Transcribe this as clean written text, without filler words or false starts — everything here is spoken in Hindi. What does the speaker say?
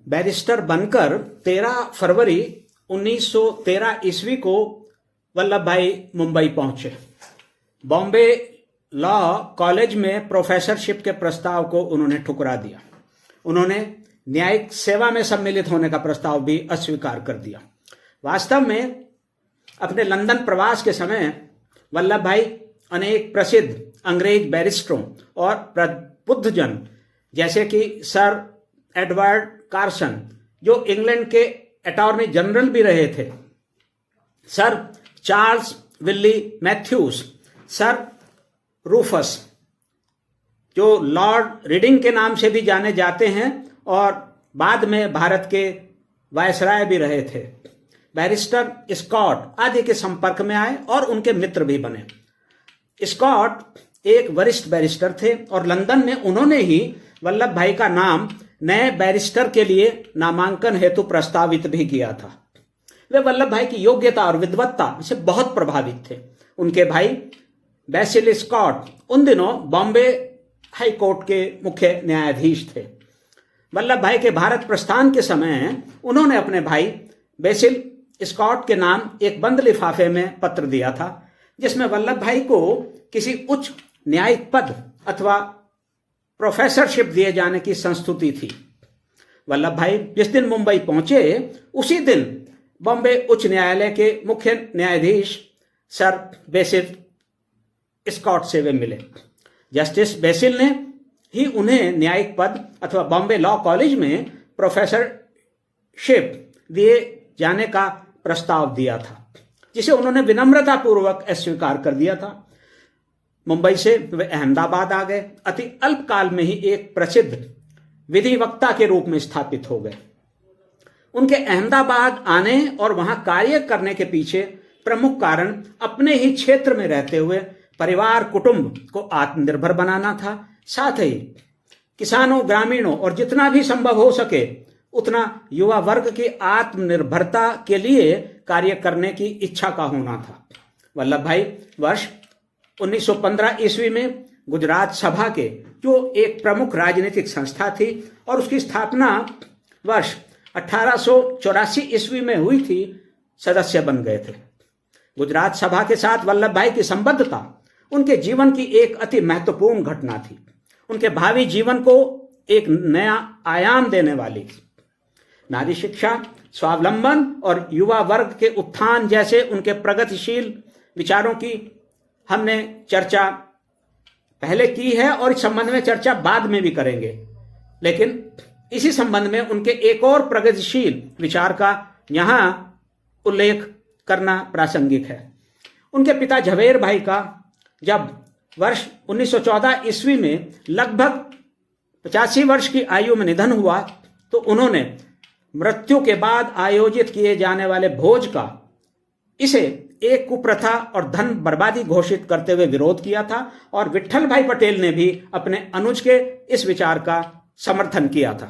बैरिस्टर बनकर 13 फरवरी 1913 ईस्वी को वल्लभ भाई मुंबई पहुंचे। बॉम्बे लॉ कॉलेज में प्रोफेसरशिप के प्रस्ताव को उन्होंने ठुकरा दिया। उन्होंने न्यायिक सेवा में सम्मिलित होने का प्रस्ताव भी अस्वीकार कर दिया। वास्तव में अपने लंदन प्रवास के समय वल्लभ भाई अनेक प्रसिद्ध अंग्रेज बैरिस्टरों और प्रबुद्धजन जैसे कि सर एडवर्ड कार्सन, जो इंग्लैंड के अटॉर्नी जनरल भी रहे थे, sir Charles Willie Mathews, sir Rufus, जो लॉर्ड रीडिंग के नाम से भी जाने जाते हैं और बाद में भारत के वायसराय भी रहे थे, बैरिस्टर स्कॉट आदि के संपर्क में आए और उनके मित्र भी बने। स्कॉट एक वरिष्ठ बैरिस्टर थे और लंदन में उन्होंने ही वल्लभ भाई का नाम नए बैरिस्टर के लिए नामांकन हेतु प्रस्तावित भी किया था। वे वल्लभ भाई की योग्यता और विद्वत्ता से बहुत प्रभावित थे। उनके भाई बेसिल स्कॉट उन दिनों बॉम्बे हाई कोर्ट के मुख्य न्यायाधीश थे। वल्लभ भाई के भारत प्रस्थान के समय उन्होंने अपने भाई बेसिल स्कॉट के नाम एक बंद लिफाफे में पत्र दिया था, जिसमें वल्लभ भाई को किसी उच्च न्यायिक पद अथवा प्रोफेसरशिप दिए जाने की संस्तुति थी। वल्लभ भाई जिस दिन मुंबई पहुंचे उसी दिन बॉम्बे उच्च न्यायालय के मुख्य न्यायाधीश सर बेसिल स्कॉट से वे मिले। जस्टिस बेसिल ने ही उन्हें न्यायिक पद अथवा बॉम्बे लॉ कॉलेज में प्रोफेसरशिप दिए जाने का प्रस्ताव दिया था, जिसे उन्होंने विनम्रतापूर्वक अस्वीकार कर दिया था। मुंबई से वे अहमदाबाद आ गए। अति अल्प काल में ही एक प्रसिद्ध विधिवक्ता के रूप में स्थापित हो गए। उनके अहमदाबाद आने और वहां कार्य करने के पीछे प्रमुख कारण अपने ही क्षेत्र में रहते हुए परिवार कुटुंब को आत्मनिर्भर बनाना था। साथ ही किसानों, ग्रामीणों और जितना भी संभव हो सके उतना युवा वर्ग की आत्मनिर्भरता के लिए कार्य करने की इच्छा का होना था। वल्लभ भाई वर्ष 1915 ईस्वी में गुजरात सभा के, जो एक प्रमुख राजनीतिक संस्था थी और उसकी स्थापना वर्ष 1884 ईस्वी में हुई थी, सदस्य बन गए थे। गुजरात सभा के साथ वल्लभ भाई की संबद्धता उनके जीवन की एक अति महत्वपूर्ण घटना थी। उनके भावी जीवन को एक नया आयाम देने वाली थी। नारी शिक्षा, स्वावलंबन और युवा वर्ग के उत्थान जैसे उनके प्रगतिशील विचारों की हमने चर्चा पहले की है और इस संबंध में चर्चा बाद में भी करेंगे, लेकिन इसी संबंध में उनके एक और प्रगतिशील विचार का यहां उल्लेख करना प्रासंगिक है। उनके पिता झवेर भाई का जब वर्ष 1914 ईस्वी में लगभग 85 वर्ष की आयु में निधन हुआ, तो उन्होंने मृत्यु के बाद आयोजित किए जाने वाले भोज का इसे एक कुप्रथा और धन बर्बादी घोषित करते हुए विरोध किया था और विट्ठल भाई पटेल ने भी अपने अनुज के इस विचार का समर्थन किया था।